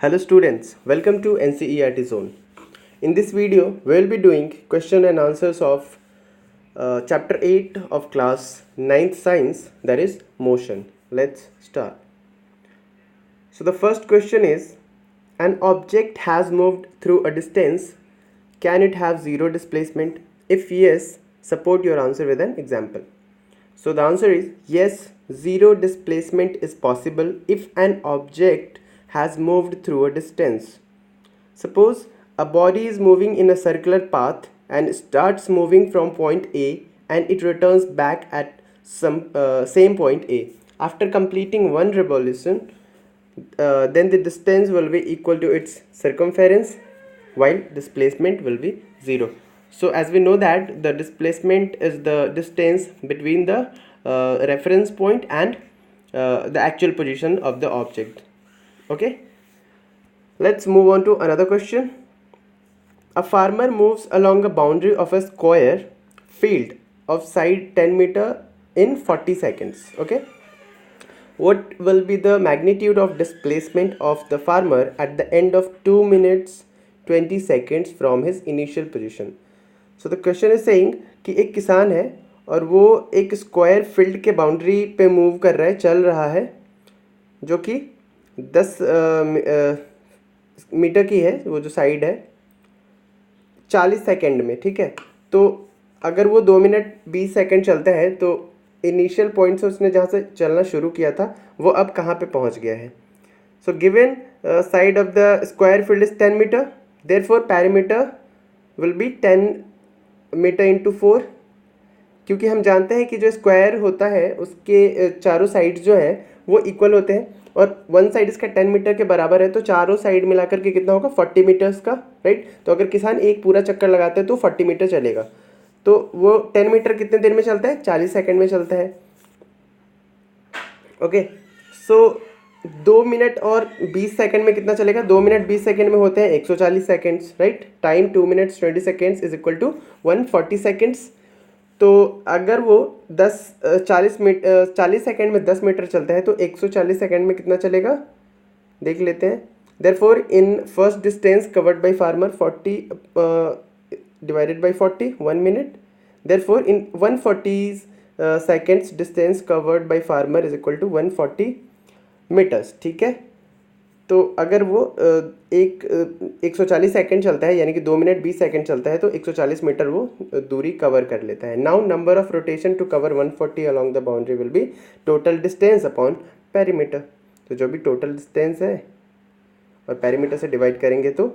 Hello students, welcome to NCERT Zone. In this video, we will be doing question and answers of Chapter 8 of class 9th Science, that is motion. Let's start. So the first question is, an object has moved through a distance. Can it have zero displacement? If yes, support your answer with an example. So the answer is yes, zero displacement is possible if an object has moved through a distance. Suppose a body is moving in a circular path and starts moving from point A and it returns back at some same point A. After completing one revolution, then the distance will be equal to its circumference while displacement will be 0. So as we know that the displacement is the distance between the reference point and the actual position of the object. Okay, let's move on to another question. A farmer moves along a boundary of a square field of side 10 meter in 40 seconds. Okay, what will be the magnitude of displacement of the farmer at the end of 2 minutes 20 seconds from his initial position? So the question is saying कि एक किसान है और वो एक square field के boundary पे move कर रहा है, चल रहा है, जो कि 10 मीटर की है, वो जो साइड है 40 सेकेंड में. ठीक है, तो अगर वो 2 मिनट 20 सेकेंड चलता है तो इनिशियल पॉइंट से उसने जहाँ से चलना शुरू किया था वो अब कहाँ पे पहुँच गया है. So given side of the square field is 10 metre, therefore perimeter will be 10 metre into 4, क्योंकि हम जानते हैं कि जो स्क्वायर होता है उसके चारों साइड्स जो है वो इक्वल होते हैं और वन साइड इसका 10 मीटर के बराबर है, तो चारों साइड मिलाकर के कितना होगा 40 मीटर्स का, राइट. तो अगर किसान एक पूरा चक्कर लगाता है तो 40 मीटर चलेगा, तो वो 10 मीटर कितने देर में चलता है, 40 सेकेंड में चलता है. ओके, सो 2 मिनट और 20 सेकेंड में कितना चलेगा, 2 मिनट 20 सेकेंड में होते हैं 140 seconds, right. Time 2 minutes 20 seconds is equal to 140 seconds. तो अगर वो 40 सेकेंड में 10 मीटर चलता है तो 140 सेकेंड में कितना चलेगा, देख लेते हैं. Therefore in first distance covered by farmer 40 divided by 40 1 minute, therefore in 140 seconds distance covered by farmer is equal to 140 metres. ठीक है, तो अगर वो 140 सेकेंड चलता है यानी कि 2 मिनट 20 सेकेंड चलता है तो 140 मीटर वो दूरी कवर कर लेता है. Now number of rotation to cover 140 along the boundary will be total distance upon perimeter. तो जो भी टोटल डिस्टेंस है और पेरीमीटर से डिवाइड करेंगे तो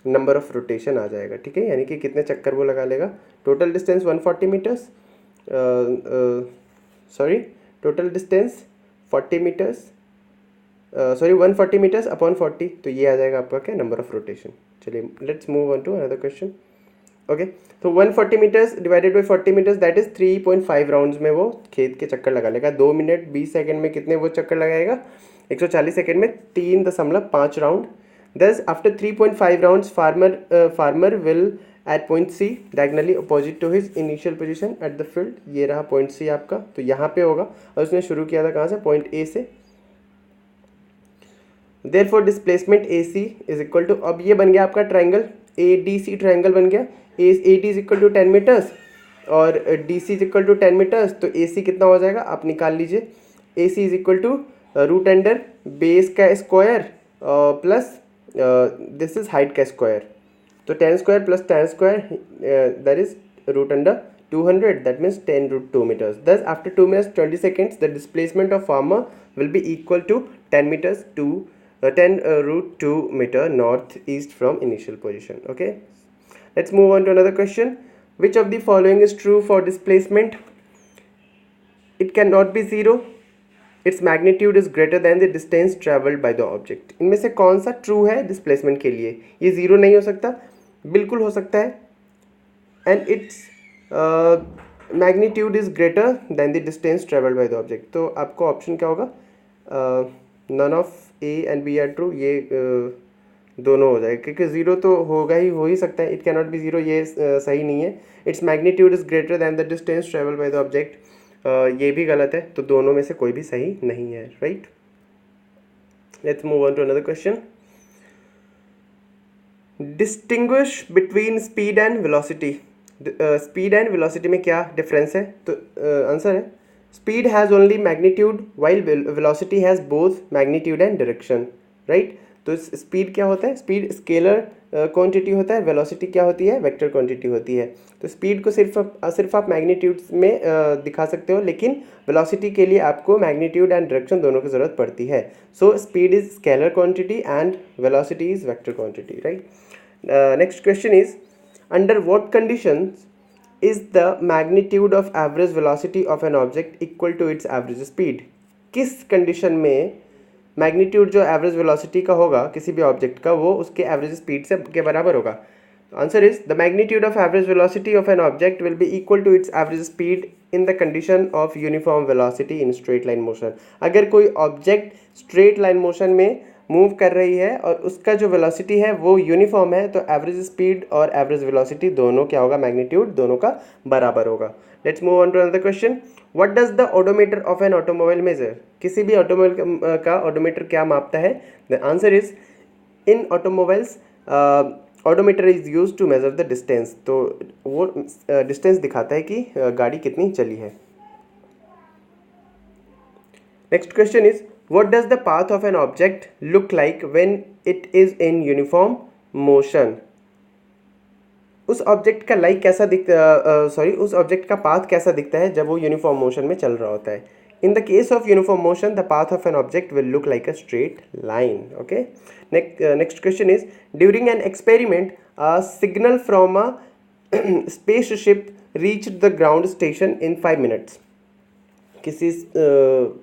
नंबर ऑफ रोटेशन आ जाएगा. ठीक है, यानी कि कितने चक्कर वो लगा लेगा. Total distance 140 metres, total distance 40 metres, 140 metres upon 40, तो ये आ जाएगा आपका क्या, नंबर ऑफ रोटेशन. चलिए let's move on to another question. Okay, तो 140 metres divided by 40 metres that is 3.5 rounds में वो खेत के चक्कर लगा लेगा. 2 मिनट 20 सेकेंड में कितने वो चक्कर लगाएगा, 140 सेकेंड में 3.5 round. Thus after 3.5 rounds farmer will at point C diagonally opposite to his initial position at the field. ये रहा पॉइंट सी आपका, तो यहाँ पे होगा और उसने शुरू किया था कहाँ से, पॉइंट ए से. Therefore displacement A C is equal to, अब ये बन गया आपका triangle A D C, triangle बन गया. A D is equal to 10 meters और D C is equal to 10 meters, तो ए सी कितना हो जाएगा आप निकाल लीजिए. A C is equal to root under base का square plus this is height का स्क्वायर, तो 10 square plus 10 square that is root under 200, that means 10 root 2 meters. Thus after 2 minutes 20 seconds the displacement of farmer will be equal to 10 meters to 10 root 2 meter northeast from initial position. Okay, let's move on to another question. Which of the following is true for displacement? It cannot be zero. Its magnitude is greater than the distance traveled by the object. इनमें से कौन सा true है displacement के लिए, ये zero नहीं हो सकता, बिल्कुल हो सकता है. and its magnitude is greater than the distance traveled by the object. तो आपको ऑप्शन क्या होगा, none of A and B are true, ये दोनों हो जाएगा, क्योंकि ज़ीरो तो होगा ही, हो ही सकता है. It can not be zero, ये सही नहीं है. Its magnitude is greater than the distance travel by the object, ये भी गलत है. तो दोनों में से कोई भी सही नहीं है, right. Let's move on to another question. Distinguish between speed and velocity. Speed and velocity में क्या डिफरेंस है? तो आंसर है speed has only magnitude while velocity has both magnitude and direction, right. तो स्पीड क्या होता है? स्पीड स्केलर क्वांटिटी होता है, वेलोसिटी क्या होती है? वेक्टर क्वांटिटी होती है। तो स्पीड को सिर्फ आप मैग्नीट्यूड में दिखा सकते हो, लेकिन वेलोसिटी के लिए आपको मैग्नीट्यूड एंड डायरेक्शन दोनों की ज़रूरत पड़ती है। So speed is scalar quantity and velocity is vector quantity, right. Next question is under what conditions is the magnitude of average velocity of an object equal to its average speed? किस condition में magnitude जो average velocity का होगा किसी भी object का, वो उसके एवरेज स्पीड से के बराबर होगा? Answer is the magnitude of average velocity of an object will be equal to its average speed in the condition of uniform velocity in straight line motion. अगर कोई ऑब्जेक्ट स्ट्रेट लाइन मोशन में move कर रही है और उसका जो velocity है वो यूनिफॉर्म है, तो एवरेज स्पीड और एवरेज वेलोसिटी दोनों क्या होगा? मैग्नीट्यूड दोनों का बराबर होगा। Let's move on to another question. What does the odometer of an automobile measure? किसी भी ऑटोमोबाइल का ऑडोमीटर क्या मापता है? The answer is in automobiles odometer is use to measure the distance. तो वो डिस्टेंस दिखाता है कि गाड़ी कितनी चली है। Next question is what does the path of an object look like when it is in uniform motion? उस ऑब्जेक्ट का लाइक कैसा दिखता उस ऑब्जेक्ट का पाथ कैसा दिखता है जब वो यूनिफॉर्म मोशन में चल रहा होता है? In the case of uniform motion the path of an object will look like a straight line. Okay, next question is during an experiment a signal from a spaceship reached the ground station in 5 minutes. किसी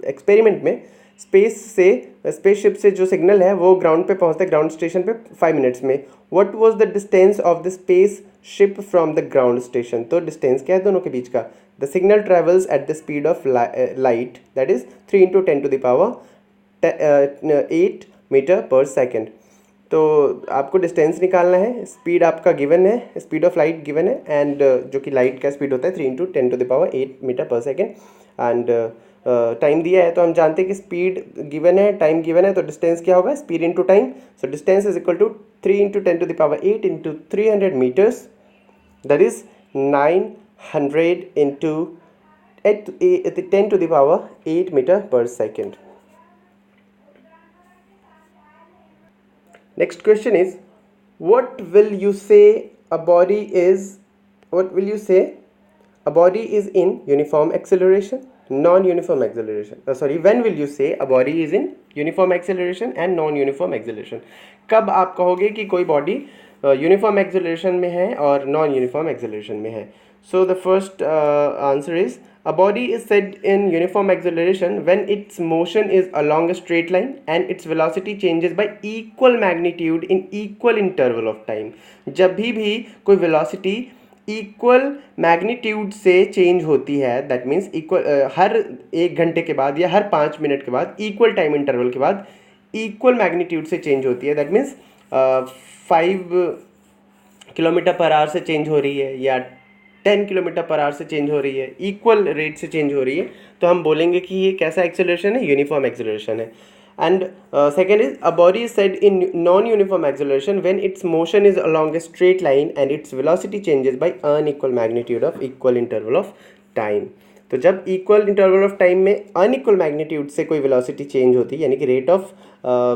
experiment में spaceship से जो signal है वो ground पे पहुंचता है, ground station पे 5 मिनट्स में। What was the distance of the spaceship from the ground station? तो डिस्टेंस क्या है दोनों के बीच का? The signal travels at the speed of light, that is 3 × 10⁸ metre per second. तो आपको डिस्टेंस निकालना है, स्पीड आपका गिवन है, स्पीड ऑफ लाइट गिवन है, एंड जो कि लाइट का स्पीड होता है 3 × 10⁸ metre per second, and time दिया है। तो हम जानते हैं कि स्पीड गिवन है, टाइम गिवन है, तो डिस्टेंस क्या होगा? Speed into time. So distance is equal to 3 × 10⁸ into 300 metres, that is 900 into 10⁸ metre per second. Next question is what will you say a body is in uniform acceleration, non-uniform acceleration? When will you say a body is in uniform acceleration and non-uniform acceleration? कब आप कहोगे कि कोई body uniform acceleration में है और non uniform acceleration में है? So the first answer is a body is said in uniform acceleration when its motion is along a straight line and its velocity changes by equal magnitude in equal interval of time. जब भी कोई velocity equal magnitude से change होती है, that means equal हर 1 घंटे के बाद या हर 5 मिनट के बाद equal time interval के बाद equal magnitude से change होती है, that means 5 kilometre per our से चेंज हो रही है या 10 किलोमीटर पर आवर से चेंज हो रही है, इक्वल रेट से चेंज हो रही है, तो हम बोलेंगे कि ये कैसा एक्सेलरेशन है? यूनिफॉर्म एक्सेलरेशन है। And second is a body is said in non uniform acceleration when it's motion is along a straight line and its velocity changes by unequal magnitude of equal interval of time. तो जब equal interval of time में unequal magnitude से कोई velocity change होती है, यानी कि rate of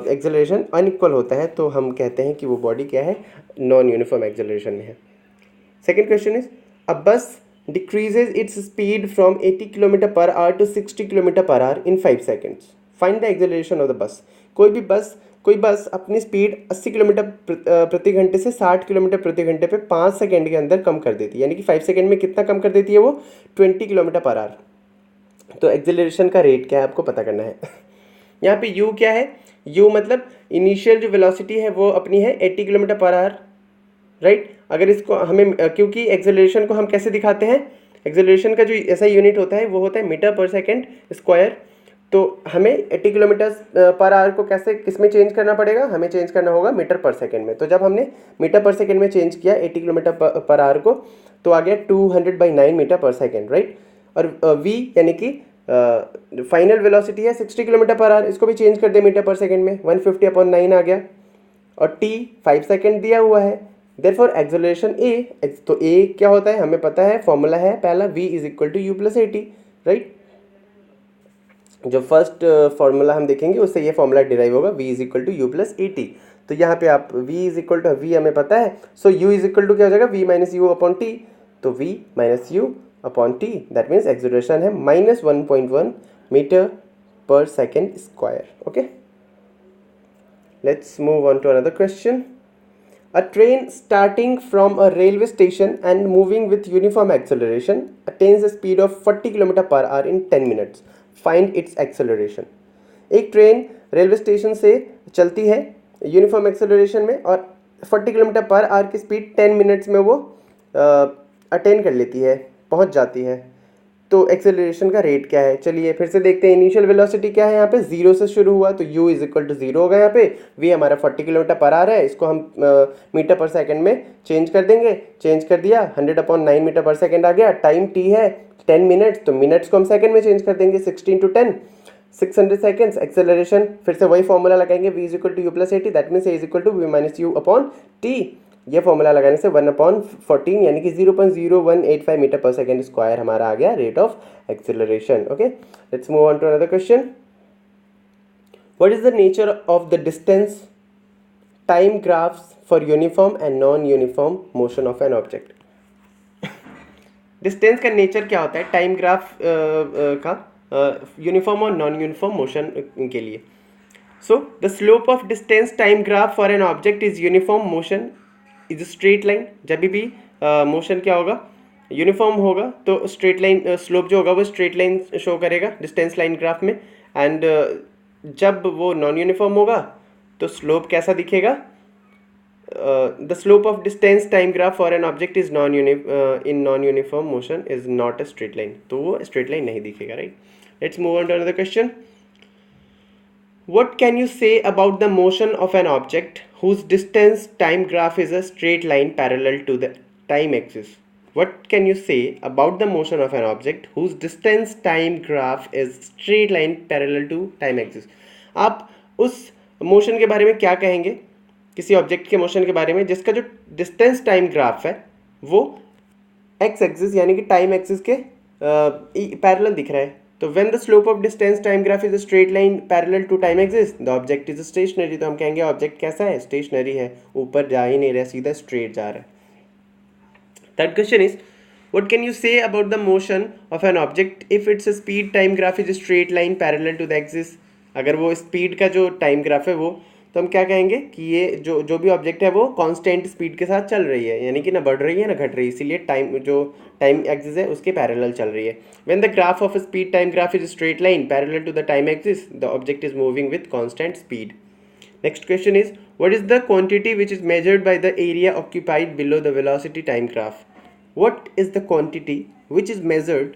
acceleration unequal होता है, तो हम कहते हैं कि वो बॉडी क्या है? नॉन यूनिफॉर्म एक्सेलरेशन में है। Second question is a bus decreases its speed from 80 km per hour to 60 km per hour in 5 seconds. Find the acceleration of the bus. कोई बस अपनी स्पीड 80 किलोमीटर प्रति घंटे से 60 किलोमीटर प्रति घंटे पे 5 सेकंड के अंदर कम कर देती है, यानी कि 5 सेकंड में कितना कम कर देती है वो? 20 किलोमीटर पर आवर। तो एक्सेलरेशन का रेट क्या है आपको पता करना है। यहाँ पे u क्या है? u मतलब इनिशियल जो वेलोसिटी है वो अपनी है 80 किलोमीटर पर आवर, राइट। अगर इसको हमें क्योंकि एक्सेलरेशन को हम कैसे दिखाते हैं? एक्सेलरेशन का जो ऐसा यूनिट होता है वो होता है मीटर पर सेकेंड स्क्वायर। तो हमें 80 किलोमीटर पर आवर को किस में चेंज करना पड़ेगा? हमें चेंज करना होगा मीटर पर सेकेंड में। तो जब हमने मीटर पर सेकेंड में चेंज किया 80 किलोमीटर पर आवर को, तो आ गया 200/9 मीटर पर सेकेंड, राइट। और v यानी कि फाइनल वेलोसिटी है 60 किलोमीटर पर आवर, इसको भी चेंज कर दे मीटर पर सेकेंड में, 150/9 आ गया। और t 5 सेकेंड दिया हुआ है। देयरफॉर एक्सेलरेशन a, तो a क्या होता है हमें पता है, फॉर्मूला है पहला v is equal to u plus a t, right. जो फर्स्ट फॉर्मूला हम देखेंगे उससे ये फॉर्मूला डिराइव होगा, v is equal to u plus a t. तो यहाँ पे आप v is equal to, v हमें पता है, so u is equal to क्या हो जाएगा, v minus u upon t. तो v minus u upon t, that means acceleration है minus 1.1 meter per second square. Okay, let's move on to another question. A train starting from a railway station and moving with uniform acceleration attains a speed of 40 km per hour in 10 minutes. Find its acceleration. एक train railway station से चलती है uniform acceleration में और 40 kilometre per hour की speed 10 minutes में वो attain कर लेती है, पहुंच जाती है। तो एक्सेलरेशन का रेट क्या है, चलिए फिर से देखते हैं। इनिशियल वेलोसिटी क्या है, यहाँ पे 0 से शुरू हुआ तो u इज इक्वल टू 0 होगा। यहाँ पे v हमारा 40 किलोमीटर पर आवर है, इसको हम मीटर पर सेकंड में चेंज कर देंगे। चेंज कर दिया, 100/9 मीटर पर सेकंड आ गया। टाइम t है 10 मिनट्स, तो मिनट्स को हम सेकंड में चेंज कर देंगे, 16 × 10 600 सेकेंड्स। एक्सेलरेशन फिर से वही फॉर्मूला लगाएंगे, v is equal to u plus a t, that means a is equal to v minus u upon t. ये फॉर्मूला लगाने से 1/14 यानी कि 0.0185 मीटर पर सेकेंड स्क्वायर हमारा आ गया rate of acceleration. Okay, let's move on to another question. What is the nature of the distance time graphs for uniform and non uniform motion of an object. Distance का nature क्या होता है time graph का uniform और non uniform motion के लिए। So the slope of distance time graph for an object is uniform motion is straight line. जब भी मोशन क्या होगा, यूनिफॉर्म होगा, तो स्ट्रेट लाइन स्लोप जो होगा वो स्ट्रेट लाइन शो करेगा डिस्टेंस लाइन ग्राफ में। एंड जब वो नॉन यूनिफॉर्म होगा तो स्लोप कैसा दिखेगा, the slope of distance time graph for an object is in non uniform motion is not a straight line, तो वो स्ट्रेट लाइन नहीं दिखेगा, right. Let's move on to another question. What can you say about the motion of an object whose distance time graph is a straight line parallel to the time axis? What can you say about the motion of an object whose distance time graph is straight line parallel to time axis? आप उस motion के बारे में क्या कहेंगे, किसी object के motion के बारे में जिसका जो डिस्टेंस टाइम ग्राफ है वो एक्स एक्सिस यानी कि टाइम एक्सिस के पैरेलल दिख रहा है। तो when the slope of distance time graph is a straight line parallel to time axis, the object is stationary। तो हम कहेंगे ऑब्जेक्ट कैसा है, स्टेशनरी है, ऊपर जा ही नहीं रहा, सीधा स्ट्रेट जा रहा है। Third question is what can you say about the motion of an object if its speed time graph is a straight line parallel to the axis। अगर वो स्पीड का जो टाइम ग्राफ है वो, तो हम क्या कहेंगे कि ये जो भी ऑब्जेक्ट है वो कांस्टेंट स्पीड के साथ चल रही है, यानी कि ना बढ़ रही है ना घट रही है, इसीलिए टाइम एक्सिस है उसके पैरेलल चल रही है। When the graph of speed time graph is straight line parallel to the time axis, the object is moving with constant speed. Next question is what is the quantity which is measured by the area occupied below the velocity time graph. What is the quantity which is measured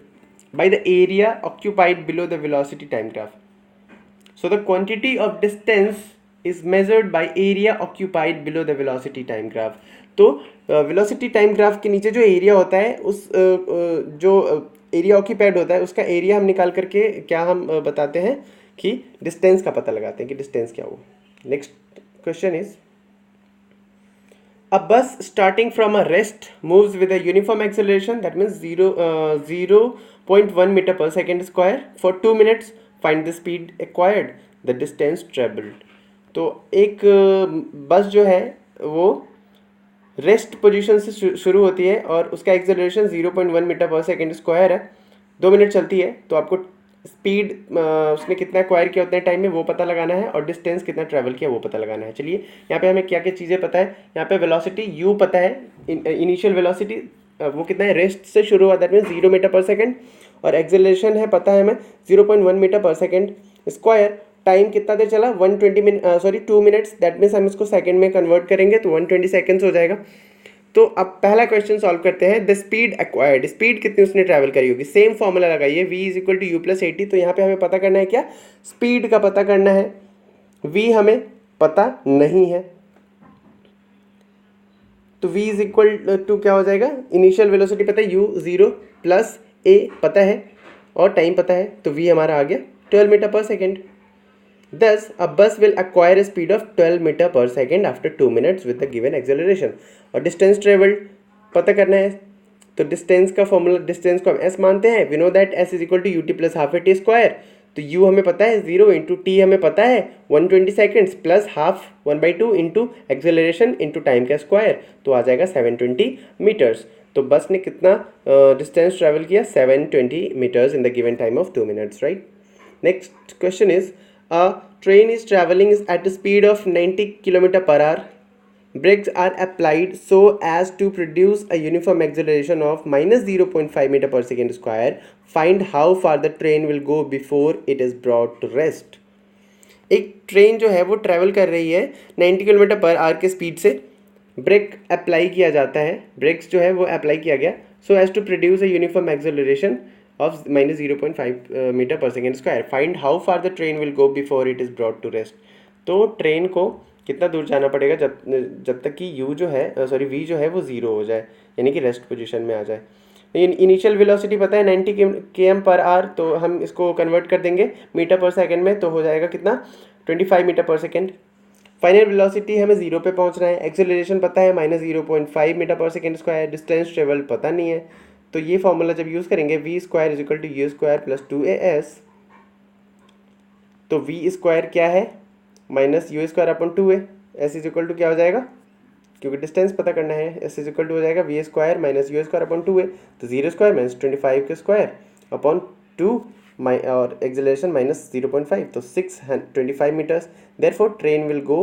by the area occupied below the velocity time graph. So the quantity of distance is measured by area occupied below the velocity time graph। तो velocity time graph के नीचे जो area होता है उस जो area occupied होता है उसका एरिया हम निकाल करके क्या हम बताते हैं कि डिस्टेंस का पता लगाते हैं कि डिस्टेंस क्या हो। Next question is a bus starting from a rest moves with a uniform acceleration that means 0.1 meter per second square for 2 minutes. Find the speed acquired, the distance travelled. तो एक बस जो है वो रेस्ट पोजीशन से शुरू होती है और उसका acceleration 0.1 meter per second square है, 2 मिनट चलती है। तो आपको स्पीड उसने कितना एक्वायर किया उतने टाइम में वो पता लगाना है और डिस्टेंस कितना ट्रैवल किया वो पता लगाना है। चलिए यहाँ पे हमें क्या क्या चीज़ें पता है, यहाँ पे वेलोसिटी u पता है, इनिशियल वेलोसिटी वो कितना है, रेस्ट से शुरू हुआ, that means 0 metre per second, और एक्सेलरेशन है पता है हमें 0.1 meter per second square. Time कितना देर चला, 2 मिनट्स, दैट मीन्स हम इसको सेकंड में कन्वर्ट करेंगे तो 120 सेकंड्स हो जाएगा। तो अब पहला क्वेश्चन सॉल्व करते हैं। द स्पीड एक्वायर्ड, स्पीड कितनी उसने ट्रैवल करी होगी, सेम फॉर्मूला लगाइए, v is equal to u plus a t. तो यहाँ पे हमें पता करना है क्या, स्पीड का पता करना है, v हमें पता नहीं है, तो v इज इक्वल टू क्या हो जाएगा, इनिशियल वेलोसिटी पता है u 0 प्लस a पता है और टाइम पता है, तो v हमारा आ गया 12 meter per second. Thus, a bus will acquire a speed of 12 meter per second after 2 minutes with the given acceleration. और डिस्टेंस ट्रेवल्ड पता करना है, तो डिस्टेंस का फॉर्मूला, डिस्टेंस को हम एस मानते हैं। We know that s is equal to U T plus half A T square. तो यू हमें पता है 0 इंटू टी हमें पता है 120 seconds plus half 1/2 into acceleration into time का स्क्वायर, तो आ जाएगा 720 मीटर्स। तो बस ने कितना डिस्टेंस ट्रैवल किया? 720 meters in the given time of 2 minutes, right. Next question is a train is traveling at a speed of 90 km per hour. Brakes are applied so as to produce a uniform acceleration of minus 0.5 meter per second square. Find how far the train will go before it is brought to rest. एक train जो है वो travel कर रही है 90 kilometre per our के speed से। Break apply किया जाता है, ब्रेक्स जो है वो अप्लाई किया गया so as to produce a uniform acceleration of minus 0.5 meter per second square. Find how far the train will go before it is brought to rest. तो ट्रेन को कितना दूर जाना पड़ेगा जब तक कि u जो है v जो है वो 0 हो जाए, यानी कि रेस्ट पोजीशन में आ जाए। इनिशियल वेलोसिटी पता है 90 km पर आवर, तो हम इसको कन्वर्ट कर देंगे मीटर पर सेकेंड में, तो हो जाएगा कितना 25 metre per second. Final velocity हमें 0 पे पहुंचना है, एक्सेलरेशन पता है minus 0.5 meter per second square, distance travel पता नहीं है। तो ये फॉर्मूला जब यूज़ करेंगे v square is equal to u square plus 2as, तो वी स्क्वायर क्या है minus u square upon 2a, s is equal to क्या हो जाएगा, क्योंकि डिस्टेंस पता करना है, एस इज इक्वल टू हो जाएगा v square minus u square upon 2a, तो 0 स्क्वायर माइनस 25 के स्क्वायर अपॉन 2 और एक्सेलरेशन माइनस 0.5, तो 625 meters. Therefore train will go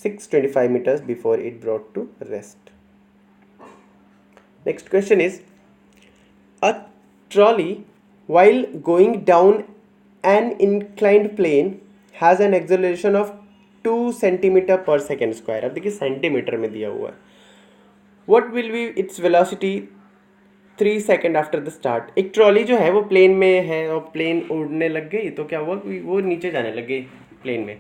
625 meters before it brought to rest. Next question is, a trolley while going down an inclined plane has an acceleration of 2 centimeter per second square. अब देखिए centimetre में दिया हुआ है। What will be its velocity 3 second after the start. एक trolley जो है वो प्लेन में है और प्लेन उड़ने लग गई, तो क्या हुआ कि वो नीचे जाने लग गई प्लेन में।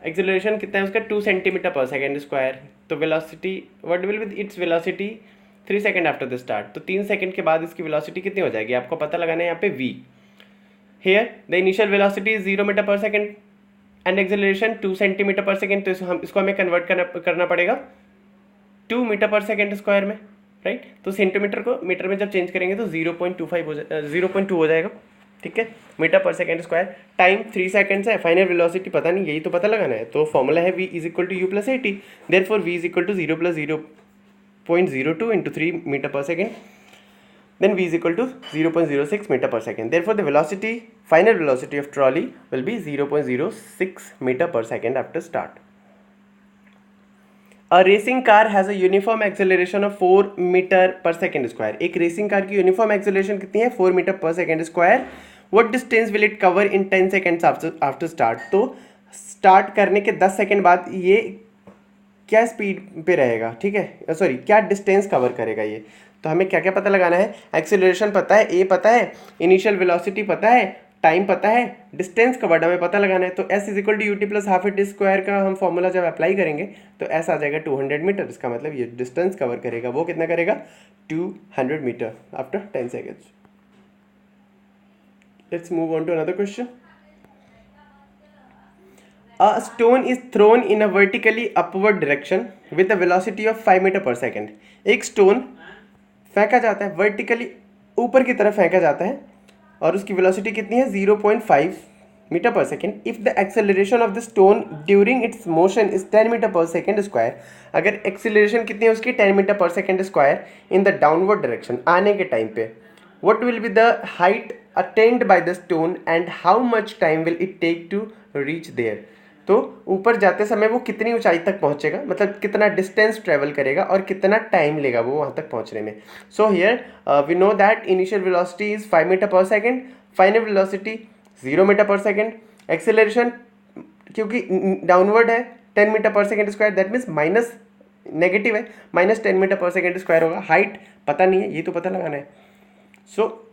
एक्सेलरेशन कितना है उसका 2 सेंटीमीटर पर सेकेंड स्क्वायर। तो velocity what will B its velocity 3 second after the start. तो 3 सेकेंड के बाद इसकी वेलोसिटी कितनी हो जाएगी, आपको पता लगाना है यहाँ पे v। Here the initial velocity is 0 metre per second and acceleration 2 centimeter per second. तो इसको हमें कन्वर्ट करना पड़ेगा 2 मीटर पर सेकेंड स्क्वायर में, राइट। तो सेंटीमीटर को मीटर में जब चेंज करेंगे तो 0.2 हो जाएगा, ठीक है, metre per second square. Time 3 seconds है, फाइनल वेलोसिटी पता नहीं, यही तो पता लगाना है। तो फॉर्मूला है v is equal to u plus 80, therefore v is equal to 0 plus 0.02 into 3 meter per second, then v is equal to 0.06 meter per second. Therefore, the velocity, final velocity of trolley will be 0.06 meter per second after start. A racing car has a uniform acceleration of 4 meter per second square. एक racing car की uniform acceleration कितनी है 4 meter per second square. What distance will it cover in 10 seconds after start? तो start करने के 10 second बाद ये क्या स्पीड पे रहेगा, ठीक है, सॉरी क्या डिस्टेंस कवर करेगा ये। तो हमें क्या क्या पता लगाना है, एक्सेलरेशन पता है, ए पता है, इनिशियल वेलोसिटी पता है, टाइम पता है, डिस्टेंस कवर्ड हमें पता लगाना है। तो s is equal to U T plus half A T square का हम फॉर्मूला जब अप्लाई करेंगे तो एस आ जाएगा 200 मीटर। इसका मतलब ये डिस्टेंस कवर करेगा, वो कितना करेगा 200 meter after 10 seconds. Let's move on to another question. A stone is thrown in a vertically upward direction with a velocity of 5 meter per second. एक स्टोन फेंका जाता है, वर्टिकली ऊपर की तरफ फेंका जाता है और उसकी वेलोसिटी कितनी है 0.5 meter per second. If the acceleration of the stone during its motion is 10 metre per second square, अगर एक्सेलरेशन कितनी है उसकी 10 metre per second square in the downward direction आने के टाइम पे, what will be the height attained by the stone and how much time will it take to reach there. तो ऊपर जाते समय वो कितनी ऊंचाई तक पहुंचेगा, मतलब कितना डिस्टेंस ट्रेवल करेगा और कितना टाइम लेगा वो वहां तक पहुंचने में। So here we know that initial velocity is 5 metre per second, final velocity 0 metre per second, acceleration क्योंकि डाउनवर्ड है 10 metre per second square, that means minus negative है, minus 10 metre per second square होगा। Height पता नहीं है, ये तो पता लगाना है। So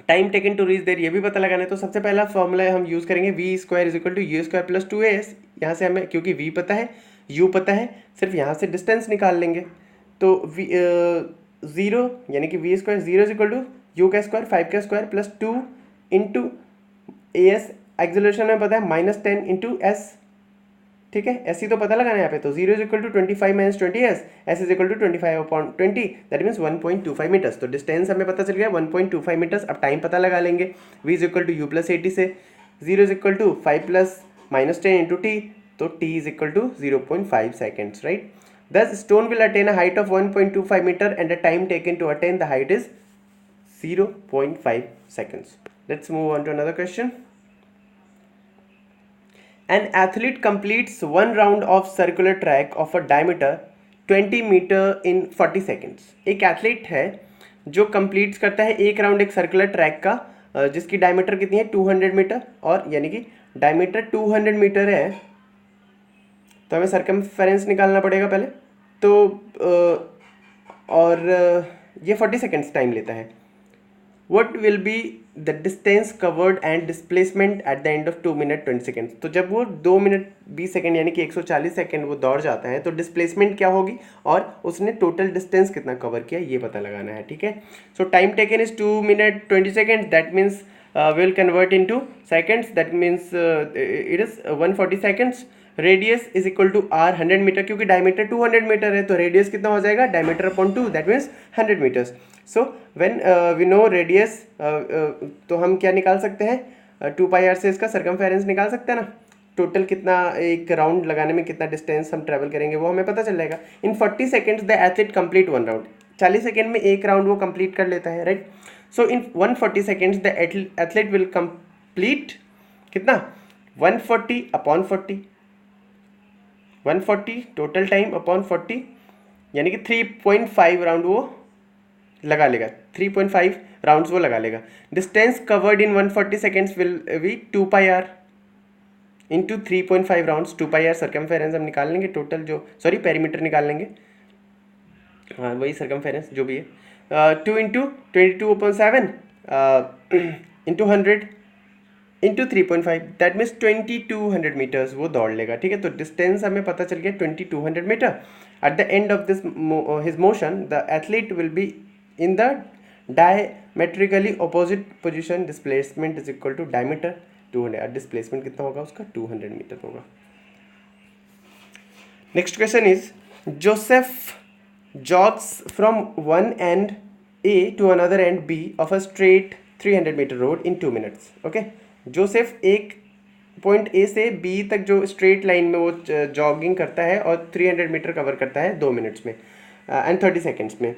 time taken to reach there ये भी पता लगाना है। तो सबसे पहला फॉर्मूला हम यूज़ करेंगे v square is equal to u square plus 2as। यहाँ से हमें क्योंकि v पता है u पता है, सिर्फ यहाँ से डिस्टेंस निकाल लेंगे। तो v 0 यानी कि v square 0 is equal to u का स्क्वायर 5 का square plus 2 into as acceleration में पता है -10 इंटू एस, ठीक है, एस ही तो पता लगाना है यहाँ पे, तो 0 is equal to 25 minus 20 s is equal to 25/20, that means 1.25 meters. तो डिस्टेंस हमें पता चल गया 1.25 मीटर्स। अब टाइम पता लगा लेंगे, v is equal to u plus 80 से, 0 is equal to 5 plus -10 into t, तो t is equal to 0.5 seconds, right. Thus stone will attain a height of 1.25 meter and the time taken to attain the height is 0.5 seconds. Let's move on to another question. An athlete completes one round of circular track of a diameter 20 meter in 40 seconds. एक athlete है जो complete करता है एक round एक circular track का, जिसकी diameter कितनी है 200 मीटर, और यानी कि डायमीटर 200 मीटर है, तो हमें सरकमफेरेंस निकालना पड़ेगा पहले। तो और ये 40 सेकेंड्स टाइम लेता है। What will be the distance covered and displacement at the end of 2 minutes 20 seconds? तो जब वो 2 मिनट 20 सेकेंड यानी कि 140 सेकेंड वो दौड़ जाता है, तो डिस्प्लेसमेंट क्या होगी और उसने टोटल डिस्टेंस कितना कवर किया ये पता लगाना है, ठीक है। So time taken is 2 minute 20 second, that means will convert into seconds, that means it is 140 seconds. Radius is equal to r 100 meter, क्योंकि डायमीटर 200 मीटर है, तो रेडियस कितना हो जाएगा diameter upon 2, that means 100 meters. So when we know radius, तो हम क्या निकाल सकते हैं 2 पाई आर से इसका सरकमफेरेंस निकाल सकते हैं ना, टोटल कितना एक राउंड लगाने में कितना डिस्टेंस हम ट्रेवल करेंगे वो हमें पता चल जाएगा। इन 40 seconds the athlete complete one round, 40 second में एक राउंड वो कंप्लीट कर लेता है, right. So in 140 seconds the athlete will complete कितना 140 अपॉन 40, 140 टोटल टाइम अपॉन 40, यानी कि 3.5 राउंड वो लगा लेगा, 3.5 राउंड्स वो लगा लेगा। Distance covered in 140 seconds will be 2 pi r into 3.5 rounds, 2 pi r circumference हम निकाल लेंगे टोटल, जो सॉरी पेरीमीटर निकाल लेंगे, हाँ वही सरकमफेरेंस जो भी है, 2 into 22/7 into 100 into 3.5, that means 2200 meters वो दौड़ लेगा, ठीक है। तो डिस्टेंस हमें पता चल गया 2200 meter. At the end of this his motion the athlete will be in the diametrically opposite position, displacement is equal to diameter 200, displacement कितना होगा उसका 200 मीटर होगा। Next question is Joseph jogs from one end A to another end B of a straight 300 meter road in 2 minutes, okay. Joseph एक point A से B तक जो straight line में वो जॉगिंग करता है और 300 मीटर कवर करता है 2 मिनट्स में एंड 30 सेकेंड्स में,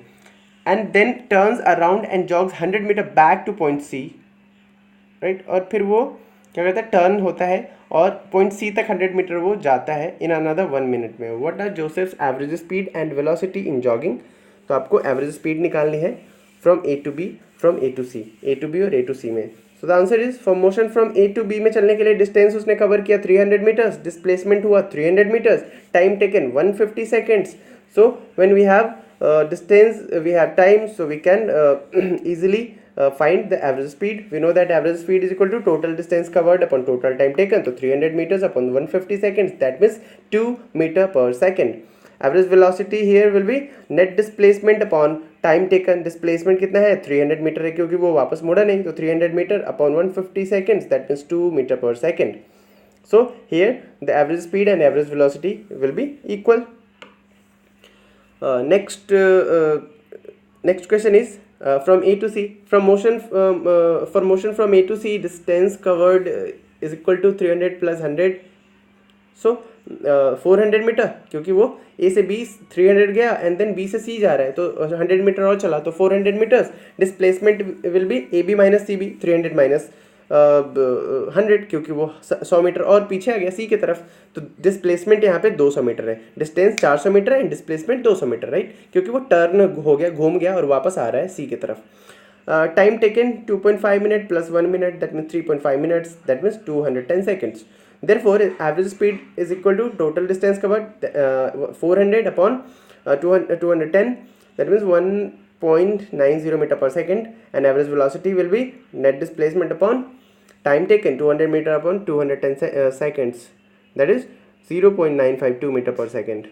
and then turns around and jogs 100 meter back to point C, right. और फिर वो क्या करता है टर्न होता है और पॉइंट सी तक 100 मीटर वो जाता है इन अनदर 1 मिनट में। What are Joseph's average speed and velocity in jogging? तो आपको एवरेज स्पीड निकालनी है from A to B, from A to C, A to B और ए टू सी में। So the answer is for motion from A to B में चलने के लिए डिस्टेंस उसने कवर किया 300 मीटर्स, डिस्प्लेसमेंट हुआ 300 meters, time taken 150 seconds. So when we have distance, we have time, so we can easily find the average speed. We know that average speed is equal to total distance covered upon total time taken, so 300 meters upon 150 seconds, that means 2 meter per second. Average velocity here will be net displacement upon time taken. Displacement कितना है 300 metre है, क्योंकि वो वापस मुड़ा नहीं, तो 300 metre upon 150 seconds, that means 2 meter per second. So here the average speed and average velocity will be equal. Next question is from A to C. From motion for motion from A to C, distance covered is equal to 300 plus 100. So 400 metre, क्योंकि वो A से B 300 गया and then B से C जा रहा है, तो 100 metre और चला, तो 400 meters. Displacement will be AB minus CB, 300 minus 100, क्योंकि वो 100 मीटर और पीछे आ गया सी की तरफ, तो डिस्प्लेसमेंट यहाँ पे 200 मीटर है, डिस्टेंस 400 मीटर है एंड डिस्प्लेसमेंट 200 मीटर, राइट, क्योंकि वो टर्न हो गया, घूम गया और वापस आ रहा है सी की तरफ। Time taken 2.5 minute plus 1 minute, that means 3.5 minutes, that means 210 seconds. Therefore average speed is equal to total distance covered 400 upon 210, that means 1.90 meter per second, and average velocity will be net displacement upon time taken 200 meter upon 210 seconds, that is 0.952 meter per second.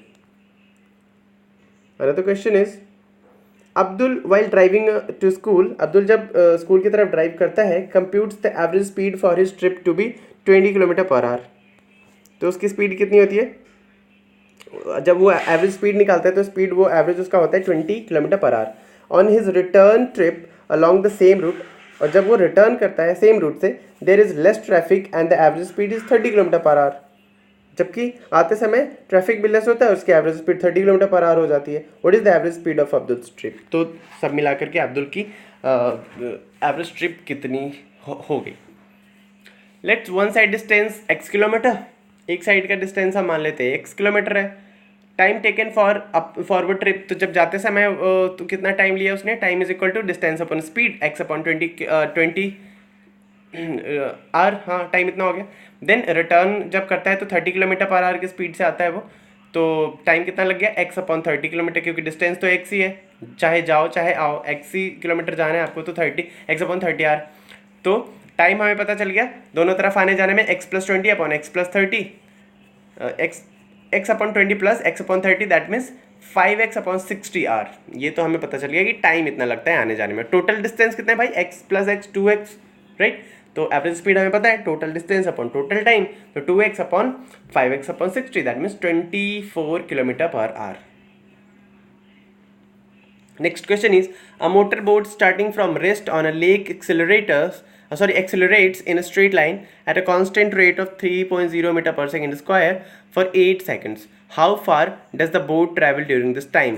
Another question is, Abdul while driving to school, Abdul जब school की तरफ drive करता है, computes the average speed for his trip to be 20 kilometer per hour. तो उसकी speed कितनी होती है? जब वो एवरेज स्पीड निकालता है तो स्पीड वो एवरेज उसका होता है 20 kilometer per hour on his return trip along the same route. और जब वो रिटर्न करता है सेम रूट से, there is less traffic and the average speed is 30 kilometer per hour. जबकि आते समय ट्रैफिक भी लेस होता है, उसकी average speed 30 kilometer per hour हो जाती है। What is the average speed of Abdul trip? तो सब मिलाकर के अब्दुल की एवरेज ट्रिप कितनी हो गई? Let's one side distance x kilometer, एक साइड का डिस्टेंस हम मान लेते हैं x किलोमीटर है। Time taken for forward trip, तो जब जाते समय तो कितना टाइम लिया उसने? Time is equal to distance upon speed x upon 20 आर, हाँ टाइम इतना हो गया। देन रिटर्न जब करता है तो 30 किलोमीटर पर आवर की स्पीड से आता है वो, तो टाइम कितना लग गया? x अपॉन 30 किलोमीटर, क्योंकि डिस्टेंस तो x ही है, चाहे जाओ चाहे आओ x ही किलोमीटर जाना है आपको, तो 30 x अपॉन 30 आर। तो टाइम हमें पता चल गया, दोनों तरफ आने जाने में x plus 20 upon x plus 30, x upon 20 plus x upon 30, that means 5x upon 60 are. ये तो हमें पता चल गया कि टाइम इतना लगता है आने जाने में। टोटल डिस्टेंस कितना है भाई? x plus x 2x, right. तो एवरेज स्पीड हमें पता है, total distance upon total time, तो 2x upon 5x upon 60, that means 24 kilometre per our. Next question is, a motorboat starting from rest on a lake accelerates in a straight line at a constant rate of 3.0 meter per second square for 8 seconds. How far does the boat travel during this time?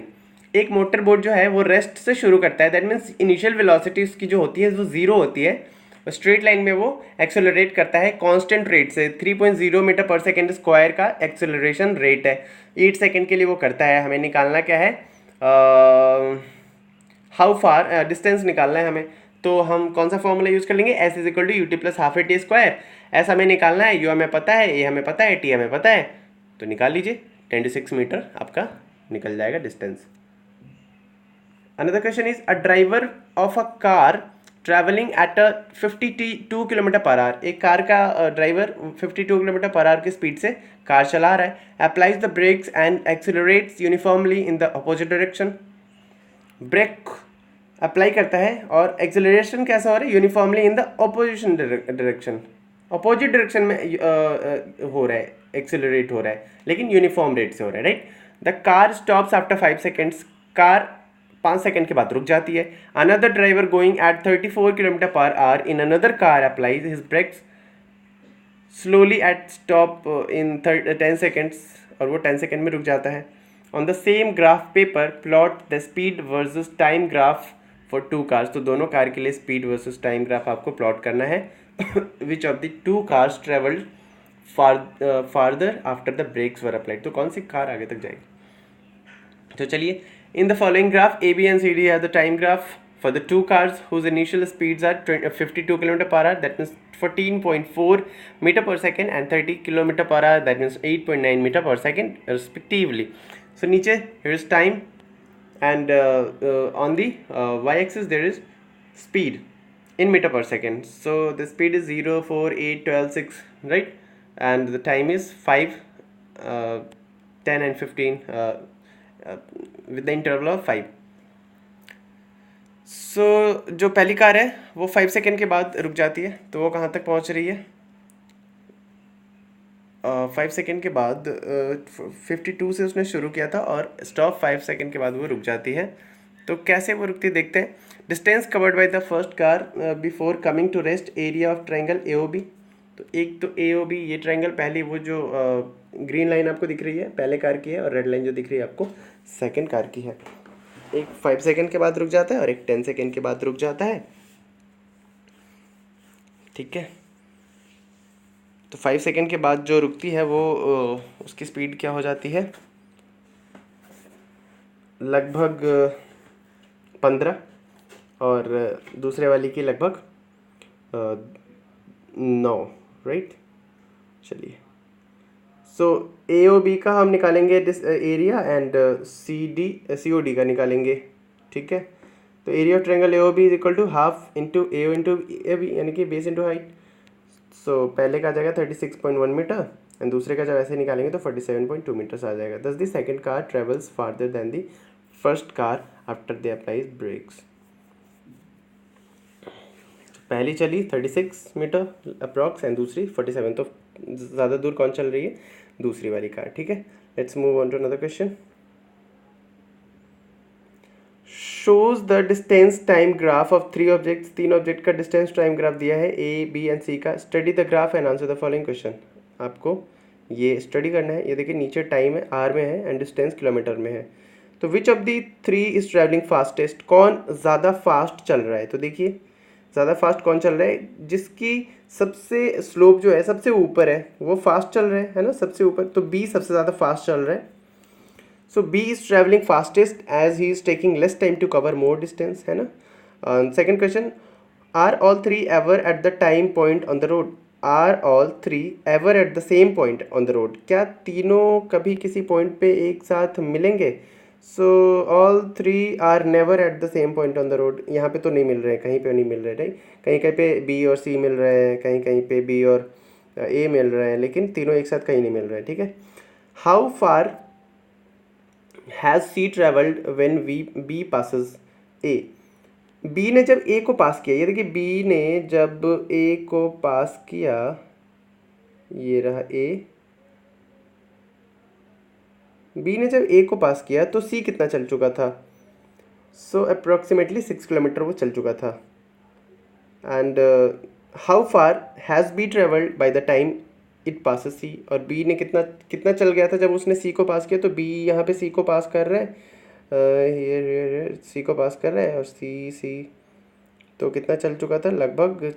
एक motor boat जो है वो rest से शुरू करता है, that means initial velocity उसकी जो होती है वो जीरो होती है, स्ट्रेट लाइन में वो एक्सेलरेट करता है कांस्टेंट रेट से। 3.0 मीटर पर सेकेंड स्क्वायर का एक्सेलरेशन रेट है, 8 सेकेंड के लिए वो करता है। हमें निकालना क्या है? हाउ फार डिस्टेंस निकालना है हमें, तो हम कौन सा फॉर्मूला यूज़ कर लेंगे? S is equal to U T plus half A T square. S हमें निकालना है, यू हमें पता है, ए हमें पता है, टी हमें पता है, तो निकाल लीजिए। 26 मीटर आपका निकल जाएगा distance. Another question is, a driver of a car travelling at a 52 kilometer per hour, एक कार का ड्राइवर 52 किलोमीटर पर आवर की स्पीड से कार चला रहा है, applies the brakes and accelerates uniformly in the opposite direction. Brake apply करता है और एक्सेलरेशन कैसा हो रहा है? Uniformly in the opposition direction, opposite direction में हो रहा है, एक्सेलरेट हो रहा है, लेकिन यूनिफॉर्म रेट से हो रहा है, right. The car stops after 5 seconds, car 5 second के बाद रुक जाती है। Another driver going at 34 kilometre per hour in another car applies his brakes slowly at stop in 10 seconds, और वो 10 सेकेंड में रुक जाता है। On the same graph paper, plot the speed versus time graph for two cars. तो दोनों car के लिए speed versus time graph आपको प्लॉट करना है। Which of the two cars traveled farther after the brakes were applied? तो कौन सी car आगे तक जाएगी? तो चलिए, in the following graph, A, B and C, D are the time graph for the two cars whose initial speeds are 52 km per hour, that means 14.4 meter per second, and 30 km per hour, that means 8.9 meter per second respectively. So नीचे here is time and on the y-axis there is speed in meter per second. So the speed is 0, 4, 8, 12, 6, right? And the time is 5, 10 and 15 with the interval of 5. So जो पहली car है वो 5 second के बाद रुक जाती है, तो वो कहाँ तक पहुँच रही है? 5 सेकेंड के बाद 52 से उसने शुरू किया था और स्टॉप 5 सेकेंड के बाद वो रुक जाती है। तो कैसे वो रुकती देखते हैं। Distance covered by the first car before coming to rest area of triangle A O B. तो एक तो ए ओ बी ये ट्रायंगल पहली वो जो ग्रीन लाइन आपको दिख रही है पहले कार की है, और रेड लाइन जो दिख रही है आपको सेकेंड कार की है। एक 5 सेकेंड के बाद रुक जाता है और एक 10 सेकेंड के बाद रुक जाता है, ठीक है। तो 5 सेकेंड के बाद जो रुकती है वो उसकी स्पीड क्या हो जाती है? लगभग 15, और दूसरे वाली की लगभग 9, राइट। चलिए, सो ए ओ बी का हम निकालेंगे area and C O D का निकालेंगे, ठीक है। तो area of triangle A O B is equal to half into A O into A B, यानी कि बेस इंटू हाइट। सो पहले का आ जाएगा 36.1 मीटर एंड दूसरे का जब ऐसे निकालेंगे तो 47.2 मीटर्स आ जाएगा। दस the second car travels farther than the first car after they applies brakes. पहली चली 36 मीटर अप्रॉक्स एंड दूसरी 47, तो ज़्यादा दूर कौन चल रही है? दूसरी वाली कार। ठीक है, let's move on to another question. Shows the distance time graph of 3 objects. 3 object का डिस्टेंस टाइम ग्राफ दिया है ए, बी एंड सी का। Study the graph and answer the following question. आपको ये स्टडी करना है। ये देखिए नीचे टाइम है आर में है एंड डिस्टेंस किलोमीटर में है। तो which of the 3 is travelling fastest? कौन ज़्यादा फास्ट चल रहा है? तो देखिए ज़्यादा फास्ट कौन चल रहा है? जिसकी सबसे स्लोप जो है सबसे ऊपर है वो फास्ट चल रहा है ना, सबसे ऊपर। तो बी सबसे ज़्यादा फास्ट चल रहा है। So B is travelling fastest as he is taking less time to cover more distance, है ना। Second question, are all 3 ever at the time point on the road? Are all 3 ever at the same point on the road? क्या तीनों कभी किसी point पे एक साथ मिलेंगे? So all 3 are never at the same point on the road. यहाँ पे तो नहीं मिल रहे हैं, कहीं पे नहीं मिल रहे, राइट। कहीं कहीं पे बी और सी मिल रहे हैं, कहीं कहीं पे बी और ए मिल रहे हैं, लेकिन तीनों एक साथ कहीं नहीं मिल रहे हैं। ठीक है, how far has C travelled when B passes A? B ने जब ए को पास किया, ये देखिए बी ने जब ए को पास किया, ये रहा ए, बी ने जब ए को पास किया तो सी कितना चल चुका था? सो अप्रॉक्सीमेटली 6 किलोमीटर वो चल चुका था। And how far has B travelled by the time it passes C? और बी ने कितना कितना चल गया था जब उसने सी को पास किया? तो बी यहाँ पे सी को पास कर रहा है, सी को पास कर रहा है, और सी तो कितना चल चुका था? लगभग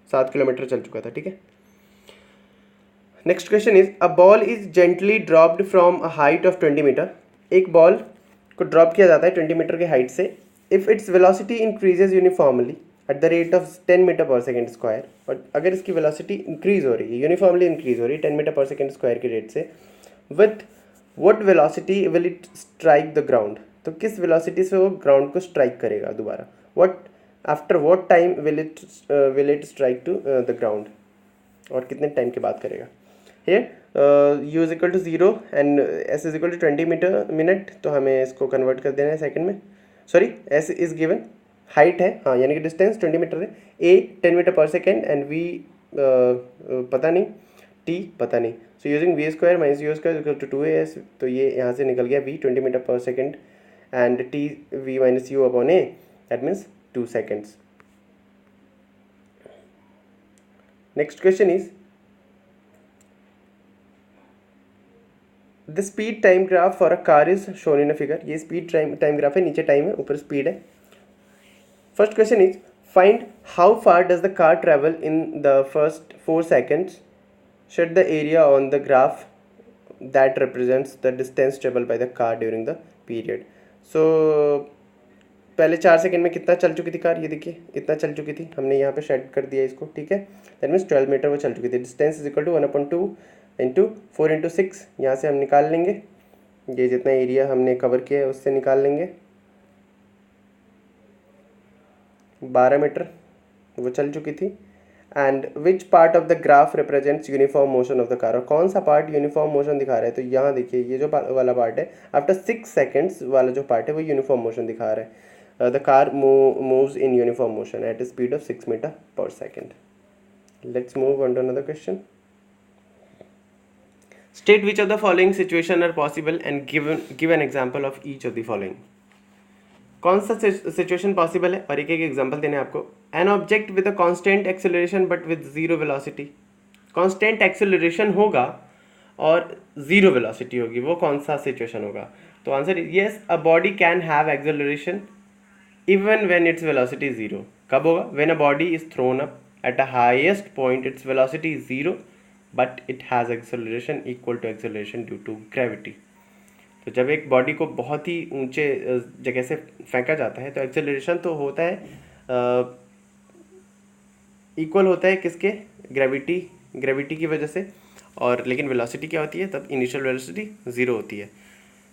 7 किलोमीटर चल चुका था। ठीक है, next question is, a ball is gently dropped from a height of 20 metre. एक बॉल को ड्रॉप किया जाता है 20 मीटर की हाइट से। If its velocity increases uniformly at the rate of 10 metre per second square, और अगर इसकी वेलोसिटी इंक्रीज हो रही है, यूनिफॉर्मली इंक्रीज हो रही है 10 मीटर पर सेकेंड स्क्वायर की रेट से, with what velocity will it strike the ground? तो किस वेलोसिटी से वो ग्राउंड को स्ट्राइक करेगा दोबारा? What after what time will it strike to the ground, और कितने टाइम के बाद करेगा? here u is equal to 0 and s is equal to 20 metre minute, तो हमें इसको कन्वर्ट कर देना है सेकंड में। Sorry, s is given, height है, हाँ, यानी कि डिस्टेंस 20 मीटर है, a 10 metre per second and v पता नहीं, t पता नहीं। So using v square minus u square equal to 2as, तो ये यहाँ से निकल गया v 20 metre per second and t v minus u upon a, that means 2 seconds। Next question is, the speed time graph for a car is shown in a figure. ये speed time graph है, नीचे time है, ऊपर speed है। First question is, find how far does the car travel in the first 4 seconds, shade the area on the graph that represents the distance travel by the car during the period. So पहले 4 second में कितना चल चुकी थी car? ये देखिए इतना चल चुकी थी, हमने यहाँ पे शेड कर दिया इसको। ठीक है, दैट मीन्स 12 मीटर वो चल चुकी थी। Distance is equal to 1/2 into 4 into 6, यहाँ से हम निकाल लेंगे, ये जितना एरिया हमने कवर किया है उससे निकाल लेंगे। 12 मीटर वो चल चुकी थी। And which part of the graph represents uniform motion of the car? और कौन सा पार्ट यूनिफॉर्म मोशन दिखा रहा है? तो यहाँ देखिए ये जो वाला पार्ट है, आफ्टर 6 seconds वाला जो पार्ट है वो यूनिफॉर्म मोशन दिखा रहा है। The car moves in uniform motion at a speed of 6 meter per second. Let's move on to another question. State which of the following situation are possible and give an example of each of the following। कौन सा situation possible है और एक एक example देने आपको। An object with a constant acceleration but with zero velocity. Constant acceleration होगा और जीरो वेलोसिटी होगी, वो कौन सा सिचुएशन होगा? तो answer is yes, a body can have acceleration even when its velocity is 0। कब होगा? When a body is thrown up at a highest point its velocity is 0 but it has acceleration equal to acceleration due to gravity. तो जब एक body को बहुत ही ऊंचे जगह से फेंका जाता है तो एक्सेलरेशन तो होता है, इक्वल होता है किसके? ग्रेविटी की वजह से। और लेकिन वेलोसिटी क्या होती है? तब इनिशियल वेलोसिटी 0 होती है।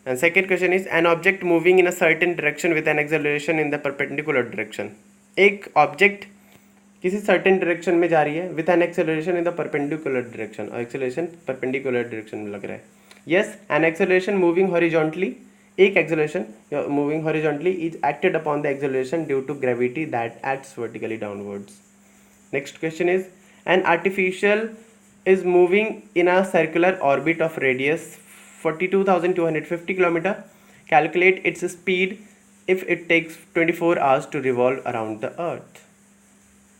And second question is, an object moving in a certain direction with an acceleration in the perpendicular direction. एक ऑब्जेक्ट किसी सर्टेन डायरेक्शन में जा रही है with an acceleration in the perpendicular direction, और एक्सेलरेशन परपेंडिकुलर डायरेक्शन में लग रहा है। Yes, an acceleration moving horizontally एक acceleration moving horizontally is acted upon the acceleration due to gravity that acts vertically downwards. Next question is, an artificial is moving in a circular orbit of radius 42,250 km. Calculate its speed if it takes 24 hours to revolve around the earth.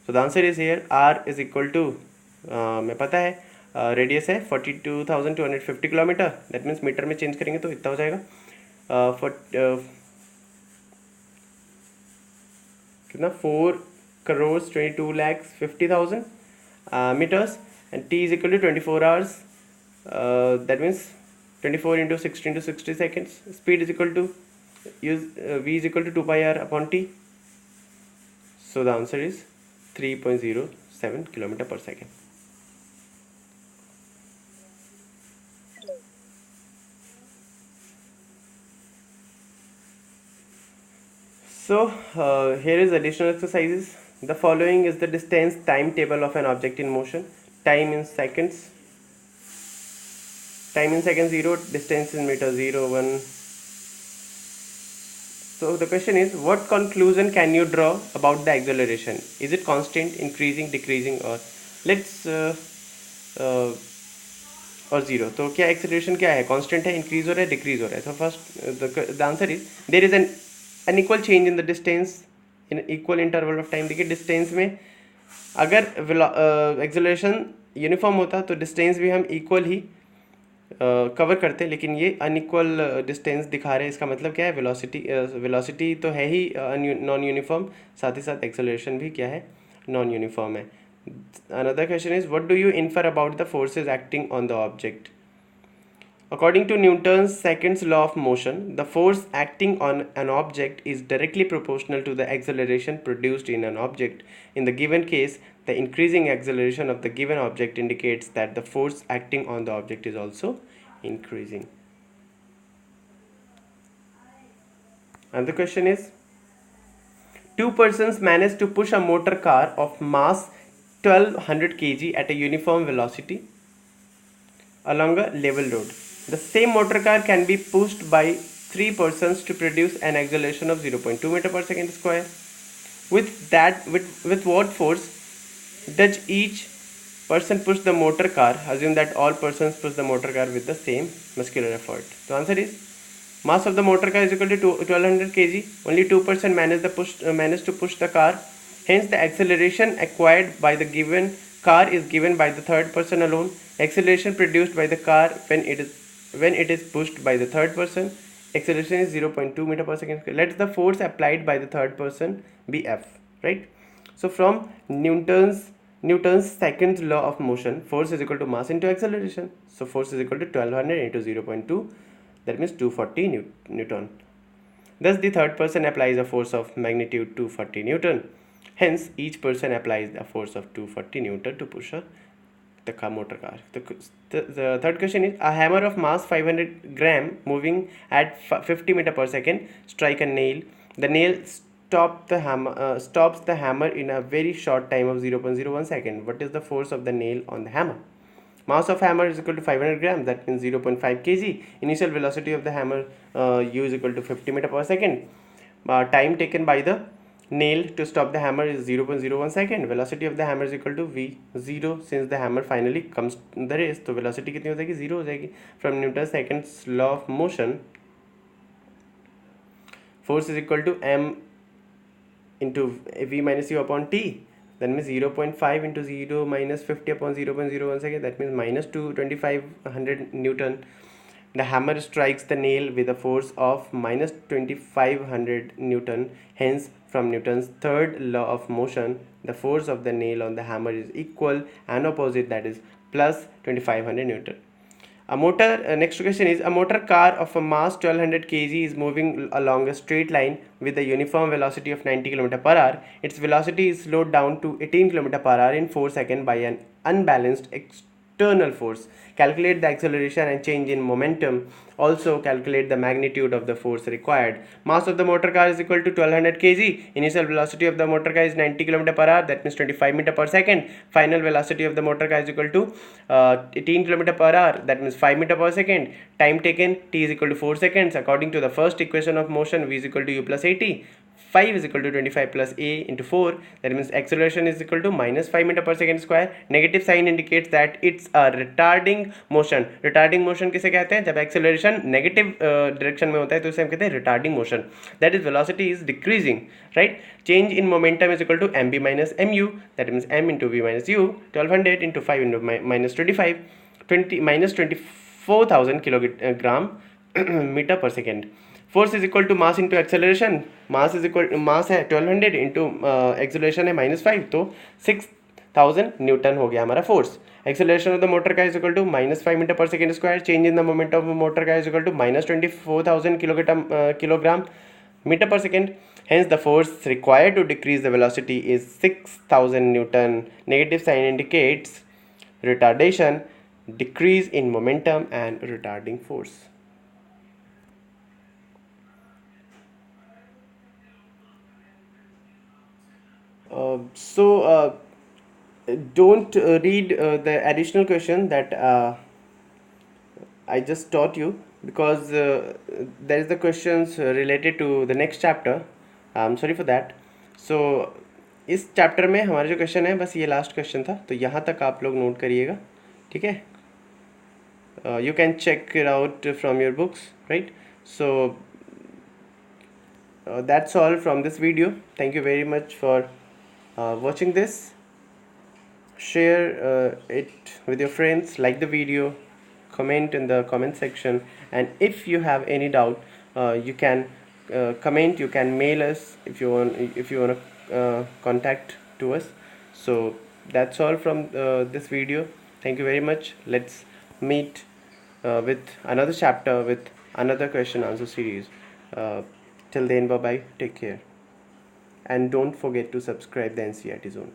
So the answer is here r is equal to मैं पता है radius है 42,250 kilometre, that means metre में change करेंगे तो इतना हो जाएगा कितना 4,22,50,000 meters, and t is equal to 24 hours, that means 24 into 60 into 60 seconds. Speed is equal to v is equal to 2 pi r upon t. So the answer is 3.07 kilometer per second. So here is additional exercises. The following is the distance timetable of an object in motion. Time in seconds. Time in seconds 0, distance in meters 0, 1. So the question is, what conclusion can you draw about the acceleration? Is it constant, increasing, decreasing, or let's और zero? तो क्या acceleration क्या है? Constant है, increase हो रहा है, decrease हो रहा है? तो first the answer is there is an unequal change in the distance in equal interval of time. देखिए डिस्टेंस में अगर एक्सेलरेशन यूनिफॉर्म होता तो डिस्टेंस भी हम इक्वल ही कवर करते, लेकिन ये अनइक्वल डिस्टेंस दिखा रहे हैं. इसका मतलब क्या है? वेलोसिटी तो है ही नॉन यूनिफॉर्म, साथ ही साथ एक्सेलरेशन भी क्या है? नॉन यूनिफॉर्म है. Another question is, what do you infer about the forces acting on the object? According to Newton's second law of motion, the force acting on an object is directly proportional to the acceleration produced in an object. In the given case, the increasing acceleration of the given object indicates that the force acting on the object is also increasing. And the question is, two persons managed to push a motor car of mass 1200 kg at a uniform velocity along a level road. The same motor car can be pushed by three persons to produce an acceleration of 0.2 meter per second square. With what force does each person push the motor car? Assume that all persons push the motor car with the same muscular effort. The answer is, mass of the motor car is equal to 1200 kg. Only 2% managed to push the car. Hence, the acceleration acquired by the given car is given by the third person alone. Acceleration produced by the car when it is pushed by the third person, acceleration is 0.2 meter per second. Let the force applied by the third person be F, right? So from Newton's second law of motion, force is equal to mass into acceleration. So force is equal to 1200 into 0.2, that means 240 Newton. Thus the third person applies a force of magnitude 240 Newton. Hence each person applies a force of 240 Newton to push the motor car. The third question is, a hammer of mass 500 gram moving at 50 meter per second strike a nail. The nail stops the hammer in a very short time of 0.01 second. What is the force of the nail on the hammer? Mass of hammer is equal to 500 grams, that means 0.5 kg. Initial velocity of the hammer u is equal to 50 meter per second. Time taken by the nail to stop the hammer is 0.01 second. Velocity of the hammer is equal to v 0. Since the hammer finally comes in the race, तो velocity कितनी हो जाएगी? 0 हो जाएगी. From Newton's second law of motion, force is equal to m into v minus u upon t. That means 0.5 into 0 minus 50 upon 0.01 second. That means minus 2500 Newton. The hammer strikes the nail with a force of minus 2500 Newton. Hence, from Newton's third law of motion, the force of the nail on the hammer is equal and opposite, that is plus 2500 Newton. Next question is, a motor car of a mass 1200 kg is moving along a straight line with a uniform velocity of 90 km per hour. Its velocity is slowed down to 18 km per hour in 4 seconds by an unbalanced external force. Calculate the acceleration and change in momentum. Also calculate the magnitude of the force required. Mass of the motor car is equal to 1200 kg. Initial velocity of the motor car is 90 km per hour, that means 25 meter per second. Final velocity of the motor car is equal to 18 km per hour, that means 5 meter per second. Time taken, t is equal to 4 seconds. According to the first equation of motion, v is equal to u plus at. 5 is equal to 25 plus a into 4, that means acceleration is equal to minus 5 meter per second square. Negative sign indicates that it's a retarding motion. Retarding motion किसे कहते हैं? जब acceleration negative direction में होता है तो इसे हम कहते हैं retarding motion. That is velocity is decreasing, right? Change in momentum is equal to mb minus mu, that means m into v minus u. 1200 into 5 into minus 25, 20 minus 24,000 kilogram meter per second. Force is equal to mass into acceleration. Mass is equal mass है 1200 into acceleration है -5, तो 6000 Newton हो गया हमारा force. Acceleration of the motor car is equal to -5 meter per second square. Change in the momentum of the motor car is equal to -24,000 kilogram meter per second. Hence the force required to decrease the velocity is 6000 newton. Negative sign indicates retardation, decrease in momentum and retarding force. Don't read the additional question that I just taught you, because there is the questions related to the next chapter. I'm sorry for that. So इस chapter में हमारा जो question है बस ये last question था, तो यहाँ तक आप लोग नोट करिएगा, ठीक है? You can check it out from your books, right? So that's all from this video. Thank you very much for watching this. Share it with your friends, like the video, comment in the comment section, and if you have any doubt, you can comment, you can mail us if you want to contact to us. So that's all from this video. Thank you very much. Let's meet with another chapter with another question answer series. Till then, bye bye, take care, and don't forget to subscribe the NCERT Zone.